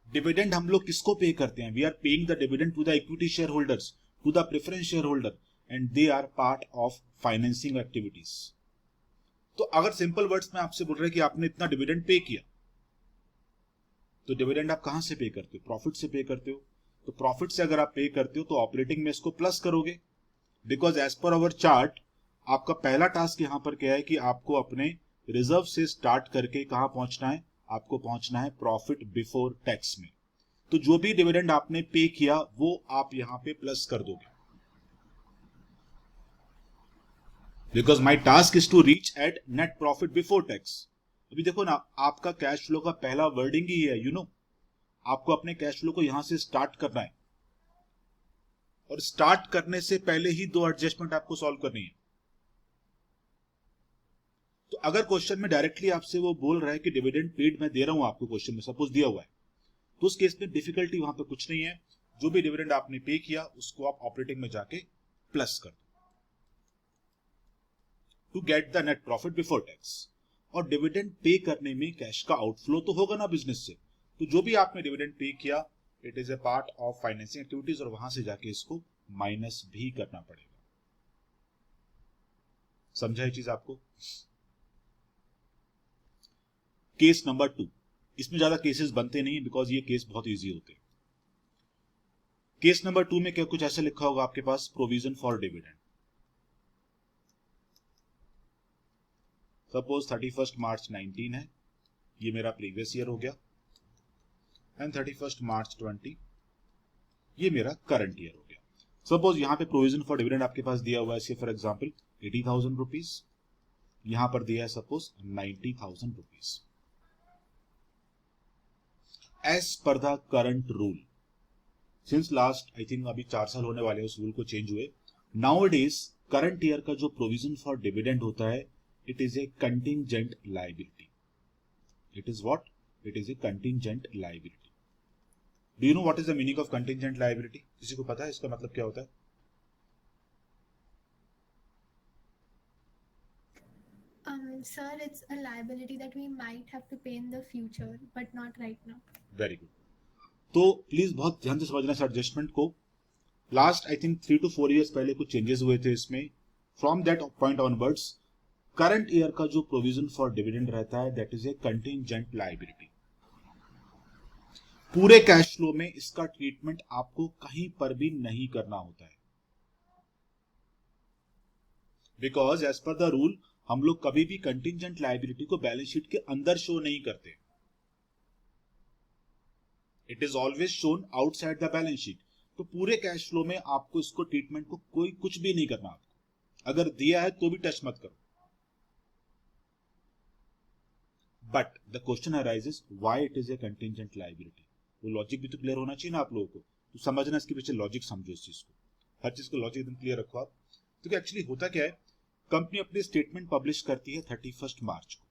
डिविडेंड हम लोग किसको पे करते हैं, we are paying the dividend to the equity share holders, to the preference share holder, and they are part of financing activities. तो अगर सिंपल वर्ड्स में आपसे बोल रहे हैं कि आपने इतना डिविडेंड पे किया, तो डिविडेंड आप कहां से पे करते हो, प्रॉफिट से पे करते हो. तो प्रॉफिट से अगर आप पे करते हो तो ऑपरेटिंग में इसको प्लस करोगे, बिकॉज एज पर अवर चार्ट आपका पहला टास्क यहां पर क्या है कि आपको अपने रिजर्व से स्टार्ट करके कहां पहुंचना है, आपको पहुंचना है प्रॉफिट बिफोर टैक्स में. तो जो भी डिविडेंड आपने पे किया वो आप यहां पे प्लस कर दोगे, because my task is to reach at net profit before tax. अभी देखो ना, आपका कैश फ्लो का पहला वर्डिंग ही है, आपको अपने कैश फ्लो को यहां से स्टार्ट करना है, और स्टार्ट करने से पहले ही दो एडजस्टमेंट आपको सॉल्व करनी है। तो अगर क्वेश्चन में डायरेक्टली आपसे वो बोल रहा है कि डिविडेंड पेड मैं दे रहा हूं आपको, क्वेश्चन में सपोज दिया हुआ है, तो उस केस में डिफिकल्टी वहां पे कुछ नहीं है। जो भी डिविडेंड आपने पे किया उसको आप ऑपरेटिंग में जाके प्लस कर दो to get the net profit before tax. और डिविडेंड पे करने में कैश का आउटफ्लो तो होगा ना बिजनेस से, तो जो भी आपने डिविडेंड पे किया it is A part of financing activities, और वहां से जाके इसको माइनस भी करना पड़ेगा। समझा ये चीज आपको? केस नंबर 2, इसमें ज्यादा केसेस बनते नहीं बिकॉज ये केस बहुत इजी होते हैं। केस नंबर 2 में क्या कुछ ऐसा लिखा होगा आपके पास, प्रोविजन फॉर डिविडेंड। सपोज 31 मार्च 19 है, ये मेरा प्रीवियस ईयर हो गया, एंड 31 मार्च 20 ये मेरा करंट ईयर हो गया। सपोज यहां पे प्रोविजन फॉर डिविडेंड आपके पास दिया हुआ है, फॉर एग्जांपल 80,000 रुपीज, यहां पर दिया है suppose 90,000 rupees. As per the current rule, since last I think अभी 4 साल होने वाले उस रूल को चेंज हुए, नाउ डेज करंट ईयर का जो प्रोविजन फॉर डिविडेंड होता है it is A contingent liability. It is what? It is A contingent liability. Do you know what is the meaning of contingent liability? किसी को पता है इसका मतलब क्या होता है? Sir, it's a liability that we might have to pay in the future, but not right now. Very good. तो प्लीज बहुत ध्यान से समझना इस एडजस्टमेंट को। Last I think 3 to 4 years पहले कुछ चेंजेस हुए थे इसमें। From that point onwards current year का जो प्रोविजन फॉर डिविडेंड रहता है that is a contingent liability. पूरे कैश फ्लो में इसका ट्रीटमेंट आपको कहीं पर भी नहीं करना होता है, because as per the rule हम लोग कभी भी कंटिंजेंट लायबिलिटी को बैलेंस शीट के अंदर शो नहीं करते। It is always shown outside the balance sheet. तो पूरे कैश फ्लो में आपको इसको ट्रीटमेंट को कोई कुछ भी नहीं करना। आपको अगर दिया है तो भी टच मत करो। But the question arises why it is A contingent liability. वो लॉजिक भी तो क्लियर होना चाहिए ना आप लोगों को। तो समझना, इसके पीछे लॉजिक समझो इस चीज को, हर चीज को लॉजिक एकदम क्लियर रखो आप। तो एक्चुअली होता क्या है, कंपनी अपनी स्टेटमेंट पब्लिश करती है 31 मार्च को।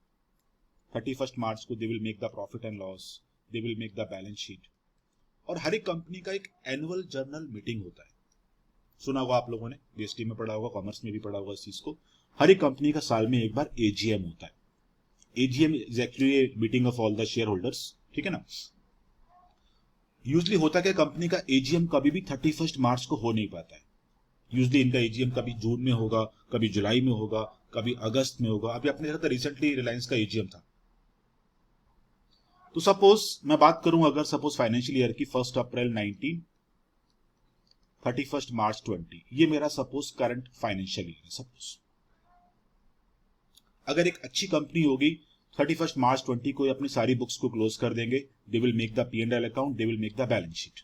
31 मार्च को they will make the profit and loss, they will make the balance sheet, और हर एक कंपनी का एक एनुअल जर्नल मीटिंग होता है। सुना होगा आप लोगों ने, बीएसटी में पढ़ा होगा, कॉमर्स में भी पढ़ा होगा इस चीज को। हर एक कंपनी का साल में एक बार एजीएम होता है। AGM is actually a meeting of all the share holders, ठीक है ना। यूजली होता क्या, कंपनी का एजीएम कभी भी 31 मार्च को हो नहीं पाता है। यूजली इनका एजीएम कभी जून में होगा, कभी जुलाई में होगा, कभी अगस्त में होगा। अभी आपने देखा था रिसेंटली रिलायंस का एजीएम था। तो सपोज मैं बात करूं, अगर सपोज फाइनेंशियल ईयर की 1 अप्रैल 19, 31 मार्च 20, ये मेरा सपोज करंट फाइनेंशियल ईयर है। सपोज अगर एक अच्छी कंपनी होगी 31 मार्च 20 को अपनी सारी बुक्स को क्लोज कर देंगे, they will make the P&L account, they will make the balance sheet.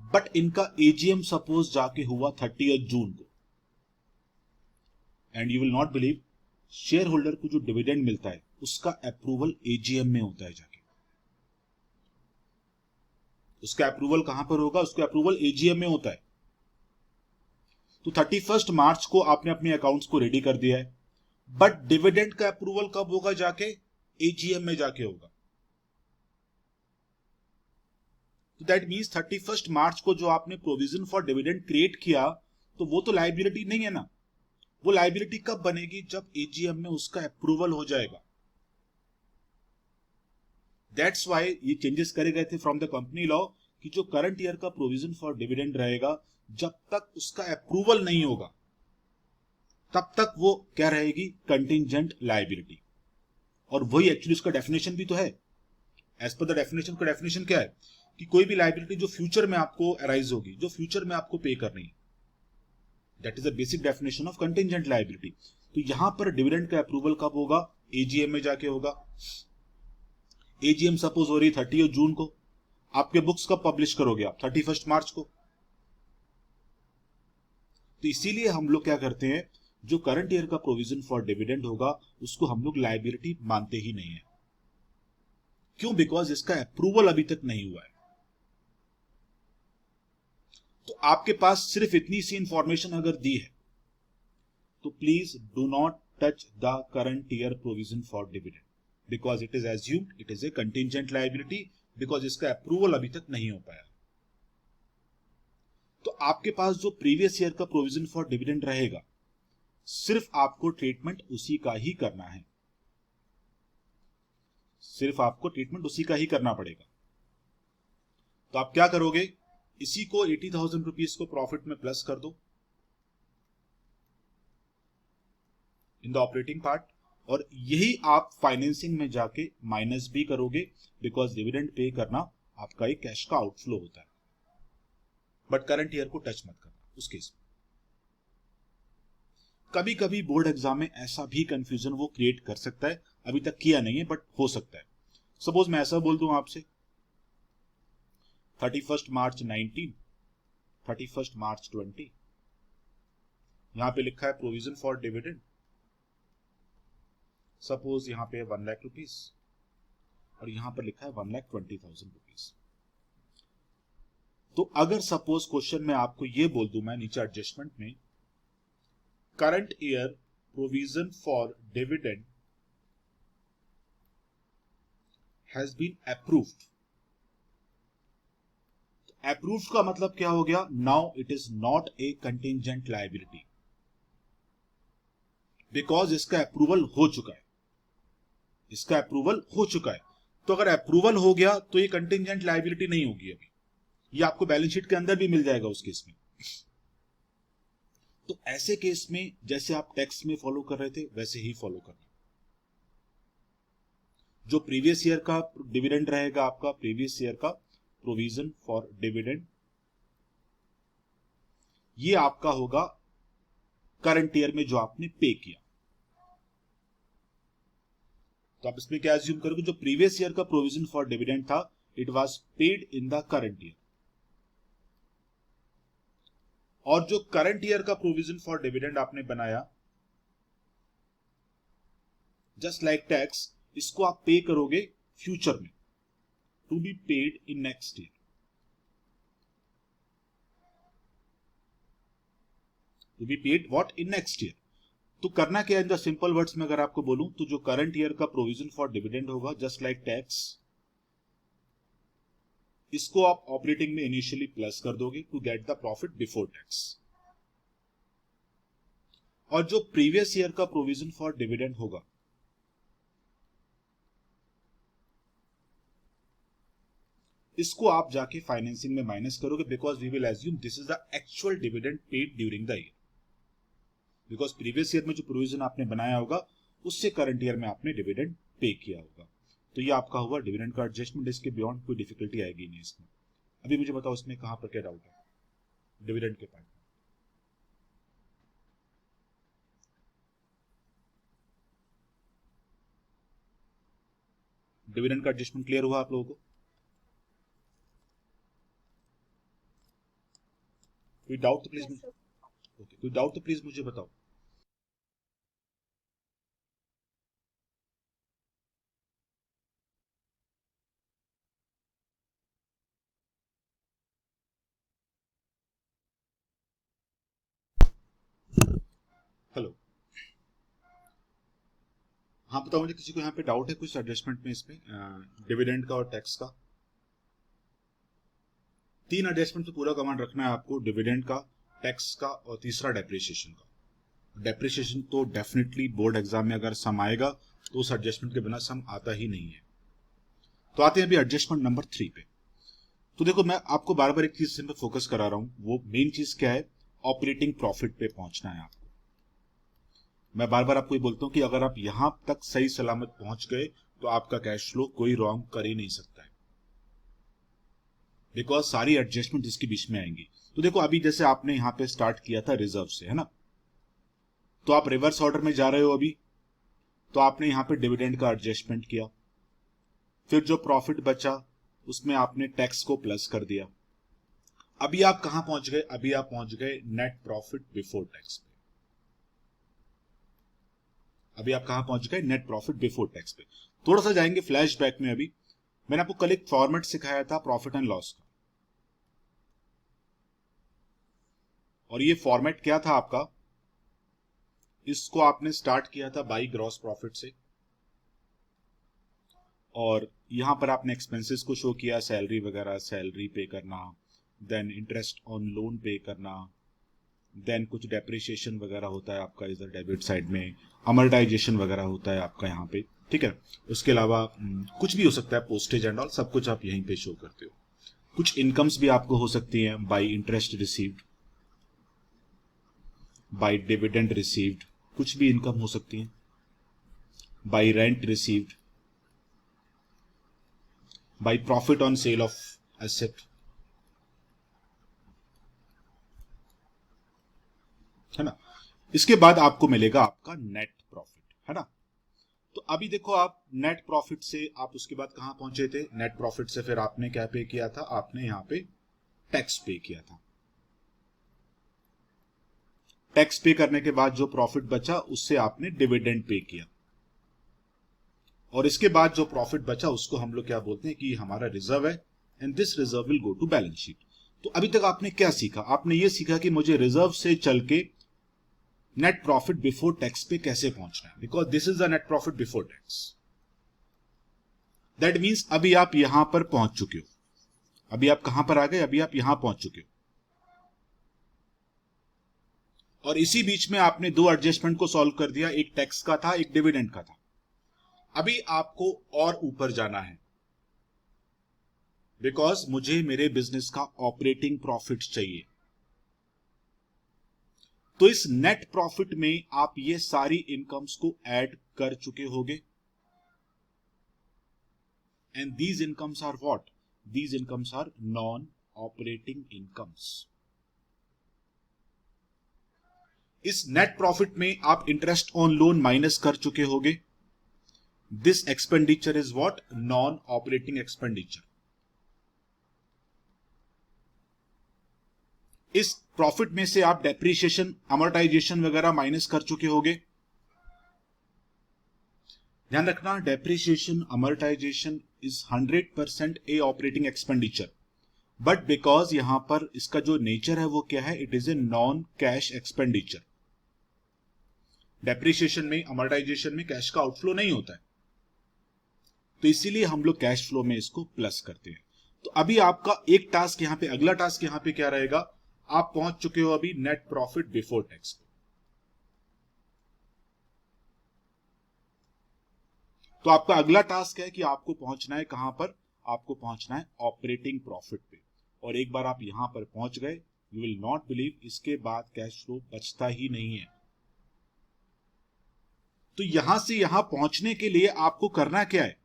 But इनका एजीएम सपोज जाके हुआ 30 जून को, and you will not believe, share holder को जो डिविडेंड मिलता है उसका अप्रूवल एजीएम में होता है जाके। उसका अप्रूवल कहां पर होगा? उसका अप्रूवल एजीएम में होता है। तो 31 मार्च को आपने अपने अकाउंट्स को रेडी कर दिया है, बट डिविडेंड का अप्रूवल कब होगा? जाके एजीएम में जाके होगा। तो दैट मींस 31 मार्च को जो आपने प्रोविजन फॉर डिविडेंड क्रिएट किया, तो वो तो लायबिलिटी नहीं है ना। वो लायबिलिटी कब बनेगी? जब एजीएम में उसका अप्रूवल हो जाएगा। दैट्स व्हाई ये चेंजेस करे गए थे फ्रॉम द कंपनी लॉ कि जो करंट ईयर का प्रोविजन फॉर डिविडेंड रहेगा, जब तक उसका अप्रूवल नहीं होगा तब तक वो क्या रहेगी? Contingent liability. और वही एक्चुअली उसका डेफिनेशन भी तो है। एज पर द डेफिनेशन का डेफिनेशन क्या है कि कोई भी लायबिलिटी जो फ्यूचर में आपको अराइज होगी, जो फ्यूचर में आपको पे करनी है, that is the basic definition of contingent liability. तो यहां पर डिविडेंड का अप्रूवल कब होगा? एजीएम में जाके होगा। एजीएम सपोज हो रही 30 जून को, आपके बुक्स कब पब्लिश करोगे आप? 31 मार्च को। तो इसीलिए हम लोग क्या करते हैं, जो करंट ईयर का प्रोविजन फॉर डिविडेंड होगा उसको हम लोग लायबिलिटी मानते ही नहीं है। क्यों? बिकॉज इसका अप्रूवल अभी तक नहीं हुआ है। तो आपके पास सिर्फ इतनी सी इंफॉर्मेशन अगर दी है तो please do not touch the current year provision for dividend because it is assumed, it is A contingent liability, because इसका अप्रूवल अभी तक नहीं हो पाया। तो आपके पास जो प्रीवियस ईयर का प्रोविजन फॉर डिविडेंड रहेगा, सिर्फ आपको ट्रीटमेंट उसी का ही करना है, सिर्फ आपको ट्रीटमेंट उसी का ही करना पड़ेगा। तो आप क्या करोगे, इसी को 80,000 रुपीज को प्रॉफिट में प्लस कर दो इन द ऑपरेटिंग पार्ट, और यही आप फाइनेंसिंग में जाके माइनस भी करोगे बिकॉज डिविडेंड पे करना आपका एक कैश का आउटफ्लो होता है। बट करंट ईयर को टच मत करना उस केस में। कभी कभी बोर्ड एग्जाम में ऐसा भी कंफ्यूजन वो क्रिएट कर सकता है, अभी तक किया नहीं है बट हो सकता है। सपोज मैं ऐसा बोल दूं आपसे 31 मार्च 19, 31 मार्च 20, यहां पे लिखा है प्रोविजन फॉर डिविडेंड, सपोज यहां पे 1 लाख रुपीज और यहां पर लिखा है 1,20,000 रुपीज। तो अगर सपोज क्वेश्चन में आपको ये बोल दूं मैं नीचे एडजस्टमेंट में, current year provision for dividend has been approved, approved का मतलब क्या हो गया, now it is not a contingent liability because इसका अप्रूवल हो चुका है, इसका अप्रूवल हो चुका है। तो अगर अप्रूवल हो गया तो ये कंटिजेंट लायबिलिटी नहीं होगी, अभी ये आपको बैलेंस शीट के अंदर भी मिल जाएगा उस केस में। तो ऐसे केस में जैसे आप टैक्स में फॉलो कर रहे थे वैसे ही फॉलो करना। जो प्रीवियस ईयर का डिविडेंड रहेगा आपका, प्रीवियस ईयर का प्रोविजन फॉर डिविडेंड, ये आपका होगा करंट ईयर में जो आपने पे किया। तो आप इसमें क्या एज्यूम करोगे, जो प्रीवियस ईयर का प्रोविजन फॉर डिविडेंड था it was paid in the current year, और जो करंट ईयर का प्रोविजन फॉर डिविडेंड आपने बनाया जस्ट लाइक टैक्स, इसको आप पे करोगे फ्यूचर में, to be paid in next year, to be paid what in next year. तो करना क्या है इन द सिंपल वर्ड्स में अगर आपको बोलूं तो जो करंट ईयर का प्रोविजन फॉर डिविडेंड होगा जस्ट लाइक टैक्स, इसको आप ऑपरेटिंग में इनिशियली प्लस कर दोगे to get the profit before tax, और जो प्रीवियस ईयर का प्रोविजन फॉर डिविडेंड होगा इसको आप जाके फाइनेंसिंग में माइनस करोगे because we will assume this is the actual dividend paid during the year, because previous year में जो प्रोविजन आपने बनाया होगा उससे करंट ईयर में आपने डिविडेंड पे किया होगा। तो ये आपका हुआ डिविडेंड का एडजस्टमेंट, इसके बियॉन्ड कोई डिफिकल्टी आएगी नहीं इसमें। अभी मुझे बताओ इसमें कहां पर क्या डाउट है डिविडेंड के पार्ट में? डिविडेंड का एडजस्टमेंट क्लियर हुआ आप लोगों को? कोई डाउट तो प्लीज ओके, कोई डाउट तो प्लीज मुझे बताओ। हेलो, हाँ बताओ मुझे, किसी को यहाँ पे डाउट है कुछ एडजस्टमेंट में इसमें डिविडेंड का और टैक्स का? 3 एडजस्टमेंट पे पूरा कमांड रखना है आपको, डिविडेंड का, टैक्स का और तीसरा डेप्रिसिएशन का। डेप्रिसिएशन तो डेफिनेटली बोर्ड एग्जाम में अगर सम आएगा तो उस एडजस्टमेंट के बिना सम आता ही नहीं है। तो आते हैं अभी एडजस्टमेंट नंबर 3 पे। तो देखो मैं आपको बार बार एक चीज से फोकस करा रहा हूं, वो मेन चीज क्या है, ऑपरेटिंग प्रॉफिट पे पहुंचना है आपको। मैं बार बार आपको ये बोलता हूं कि अगर आप यहां तक सही सलामत पहुंच गए तो आपका कैश फ्लो कोई रॉन्ग कर ही नहीं सकता है, बिकॉज सारी एडजस्टमेंट इसके बीच में आएंगी। तो देखो अभी जैसे आपने यहां पे स्टार्ट किया था रिजर्व से, है ना, तो आप रिवर्स ऑर्डर में जा रहे हो अभी, तो आपने यहां पे डिविडेंड का एडजस्टमेंट किया, फिर जो प्रॉफिट बचा उसमें आपने टैक्स को प्लस कर दिया। अभी आप कहां पहुंच गए? अभी आप पहुंच गए नेट प्रॉफिट बिफोर टैक्स पे। अभी आप कहां पहुंच गए? नेट प्रॉफिट बिफोर टैक्स पे। थोड़ा सा जाएंगे फ्लैशबैक में। अभी मैंने आपको कल एक फॉर्मेट सिखाया था प्रॉफिट एंड लॉस का, और ये फॉर्मेट क्या था आपका? इसको आपने स्टार्ट किया था बाई ग्रॉस प्रॉफिट से, और यहां पर आपने एक्सपेंसेस को शो किया, सैलरी वगैरह, सैलरी पे करना, देन इंटरेस्ट ऑन लोन पे करना, देन कुछ डेप्रिसिएशन वगैरह होता है आपका इधर डेबिट साइड में, अमर्टाइजेशन वगैरह होता है आपका यहाँ पे, ठीक है। उसके अलावा कुछ भी हो सकता है, पोस्टेज एंड ऑल, सब कुछ आप यहीं पे शो करते हो। कुछ इनकम्स भी आपको हो सकती हैं, by interest received, by dividend received, कुछ भी इनकम हो सकती है, by rent received, by profit on sale of asset, है ना। इसके बाद आपको मिलेगा आपका नेट प्रॉफिट, है ना। तो अभी देखो आप नेट प्रॉफिट से आप उसके बाद कहां पहुंचे थे? नेट प्रॉफिट से फिर आपने क्या पे किया था? आपने यहां पे टैक्स पे किया था। टैक्स पे करने के बाद जो प्रॉफिट बचा उससे आपने डिविडेंड पे किया, और इसके बाद जो प्रॉफिट बचा उसको हम लोग क्या बोलते हैं कि हमारा रिजर्व है, and this reserve will go to balance sheet. तो अभी तक आपने क्या सीखा? आपने ये सीखा कि मुझे रिजर्व से चल के नेट प्रॉफिट बिफोर टैक्स पे कैसे पहुंचना है, because this is the net profit before tax. That means अभी आप यहां पर पहुंच चुके हो। अभी आप कहां पर आ गए? अभी आप यहां पहुंच चुके हो, और इसी बीच में आपने दो एडजस्टमेंट को सॉल्व कर दिया, एक टैक्स का था, एक डिविडेंड का था। अभी आपको और ऊपर जाना है, बिकॉज मुझे मेरे बिजनेस का ऑपरेटिंग प्रॉफिट चाहिए। तो इस नेट प्रॉफिट में आप ये सारी इनकम्स को ऐड कर चुके होंगे, and these incomes are what? These incomes are non operating incomes. इस नेट प्रॉफिट में आप इंटरेस्ट ऑन लोन माइनस कर चुके होंगे। This expenditure is what? Non operating expenditure. इस प्रॉफिट में से आप डेप्रिसिएशन, अमोर्टाइजेशन वगैरह माइनस कर चुके होंगे। ध्यान रखना, depreciation, amortisation is 100% A operating expenditure, but because यहां पर इसका जो नेचर है वो क्या है? It is a non cash expenditure. Depreciation में, अमोर्टाइजेशन में कैश का आउटफ्लो नहीं होता है, तो इसीलिए हम लोग कैश फ्लो में इसको प्लस करते हैं। तो अभी आपका एक टास्क यहां पे, अगला टास्क यहां पे क्या रहेगा? आप पहुंच चुके हो अभी नेट प्रॉफिट बिफोर टैक्स पे। तो आपका अगला टास्क है कि आपको पहुंचना है कहां पर? आपको पहुंचना है ऑपरेटिंग प्रॉफिट पे, और एक बार आप यहां पर पहुंच गए, यू विल नॉट बिलीव, इसके बाद कैश फ्लो बचता ही नहीं है। तो यहां से यहां पहुंचने के लिए आपको करना क्या है?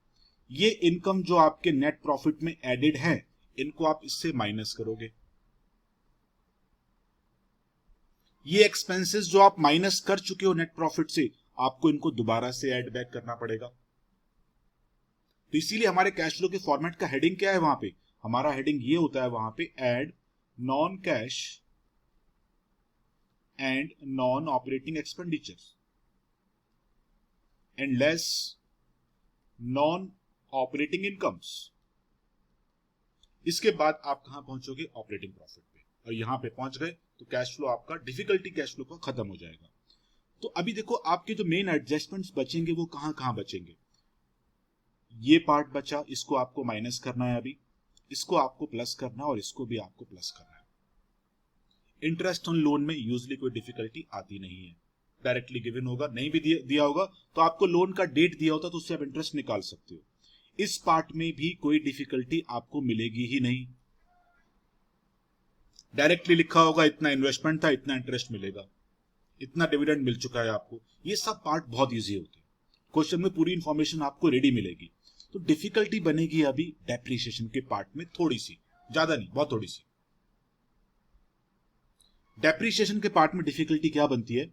ये इनकम जो आपके नेट प्रॉफिट में एडेड है, इनको आप इससे माइनस करोगे। ये एक्सपेंसेस जो आप माइनस कर चुके हो नेट प्रॉफिट से, आपको इनको दोबारा से ऐड बैक करना पड़ेगा। तो इसीलिए हमारे कैश फ्लो के फॉर्मेट का हेडिंग क्या है? वहां पे हमारा हेडिंग ये होता है, वहां पे add non cash and non operating expenditure and less non operating incomes. इसके बाद आप कहां पहुंचोगे? ऑपरेटिंग प्रॉफिट पे, और यहां पे पहुंच गए तो कैश फ्लो आपका, डिफिकल्टी कैश फ्लो का खत्म हो जाएगा। तो अभी देखो आपके जो मेन एडजस्टमेंट्स बचेंगे वो कहां कहां बचेंगे? ये पार्ट बचा, इसको आपको माइनस करना है, अभी इसको आपको प्लस करना है, और इसको भी आपको प्लस करना है। इंटरेस्ट ऑन लोन में यूजुअली कोई डिफिकल्टी आती नहीं है, डायरेक्टली गिवन होगा, नहीं भी दिया होगा तो आपको लोन का डेट दिया होता तो उससे आप इंटरेस्ट निकाल सकते हो। इस पार्ट में भी कोई डिफिकल्टी आपको मिलेगी ही नहीं, डायरेक्टली लिखा होगा इतना इन्वेस्टमेंट था, इतना इंटरेस्ट मिलेगा, इतना डिविडेंड मिल चुका है आपको। ये सब पार्ट बहुत इजी होते हैं, क्वेश्चन में पूरी इंफॉर्मेशन आपको रेडी मिलेगी। तो डिफिकल्टी बनेगी अभी डेप्रिसिएशन के पार्ट में, थोड़ी सी, ज्यादा नहीं, बहुत थोड़ी सी। डेप्रिसिएशन के पार्ट में डिफिकल्टी क्या बनती है?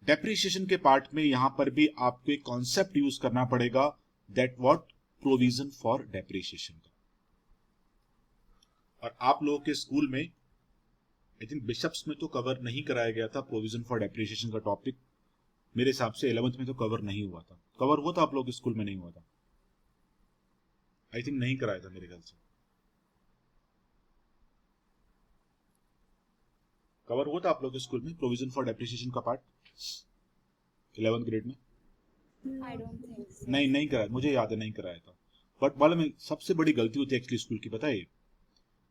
डेप्रिसिएशन के पार्ट में यहां पर भी आपको एक कॉन्सेप्ट यूज करना पड़ेगा, that what? Provision for depreciation का। और आप लोगों के स्कूल में आई थिंक बिशप्स में तो कवर नहीं कराया गया था प्रोविजन फॉर डेप्रिसिएशन का टॉपिक। मेरे हिसाब से 11th में तो कवर नहीं हुआ था। कवर हुआ था आप लोगों के स्कूल में? नहीं हुआ था, आई थिंक नहीं कराया था मेरे ख्याल से। कवर हुआ था आप लोगों के स्कूल में प्रोविजन फॉर डेप्रिसिएशन का पार्ट 11th ग्रेड में? I don't think so. नहीं कराया, मुझे याद है नहीं कराया था। बट मालूम है सबसे बड़ी गलती होती है एक्चुअली स्कूल की, पता है?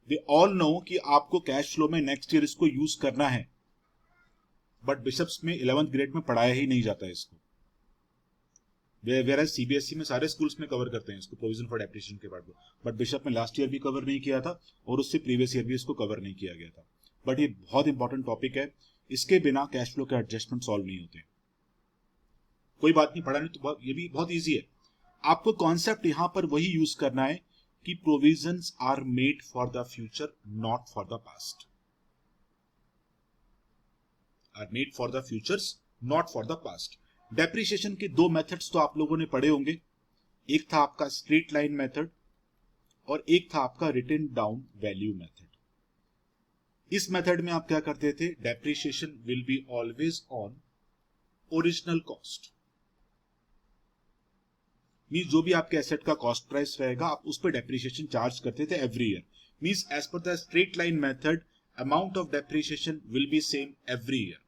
दे ऑल नो कि आपको कैश फ्लो में नेक्स्ट ईयर इसको यूज करना है, बट बिशप्स में 11th ग्रेड में पढ़ाया ही नहीं जाता है इसको। वेयर सीबीएसई में सारे स्कूल्स में कवर करते हैं इसको, प्रोविजन फॉर डेप्रिसिएशन के पार्ट को, बट बिशप में लास्ट ईयर भी कवर नहीं किया था और उससे प्रीवियस ईयर भी इसको कवर नहीं किया गया था। बट ये बहुत इंपॉर्टेंट टॉपिक है, इसके बिना कैश फ्लो के एडजस्टमेंट सॉल्व नहीं होते। कोई बात नहीं, पढ़ा नहीं तो ये भी बहुत ईजी है। आपको कॉन्सेप्ट यहां पर वही यूज करना है कि provisions are made for the future not for the past. Are made for the futures not for the past. Depreciation के दो मेथड्स तो आप लोगों ने पढ़े होंगे, एक था आपका स्ट्रेट लाइन मेथड और एक था आपका रिटन डाउन वैल्यू मेथड। इस मेथड में आप क्या करते थे? Depreciation will be always on original cost. Means जो भी आपके एसेट का कॉस्ट प्राइस रहेगा आप उस पर डेप्रिसिएशन चार्ज करते थे every year. Means as per the straight line method amount of depreciation will be same every year,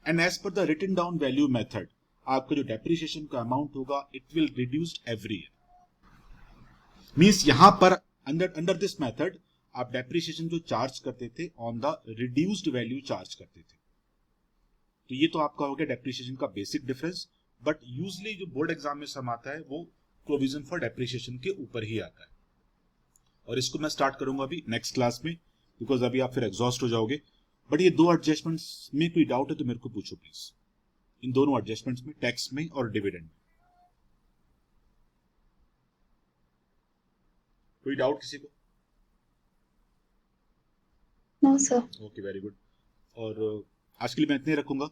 and as per the written down value method आपका जो डेप्रिसिएशन का अमाउंट होगा it will reduced every year. Means यहां पर under this method आप depreciation जो charge करते थे on the reduced value charge करते थे। तो ये तो आपका हो गया डेप्रिसिएशन का बेसिक डिफरेंस। बट यूजली जो बोर्ड एग्जाम में सम आता है वो प्रोविजन फॉर डेप्रिसिएशन के ऊपर ही आता है, और इसको मैं स्टार्ट करूंगा अभी नेक्स्ट क्लास में, बिकॉज अभी आप फिर एग्जॉस्ट हो जाओगे। बट ये दो एडजस्टमेंट्स में कोई डाउट है तो मेरे को पूछो प्लीज, इन दोनों एडजस्टमेंट्स में, टैक्स में और डिविडेंड में। कोई डाउट किसी को? No sir. Okay, very good. और आज के लिए मैं इतने ही रखूंगा।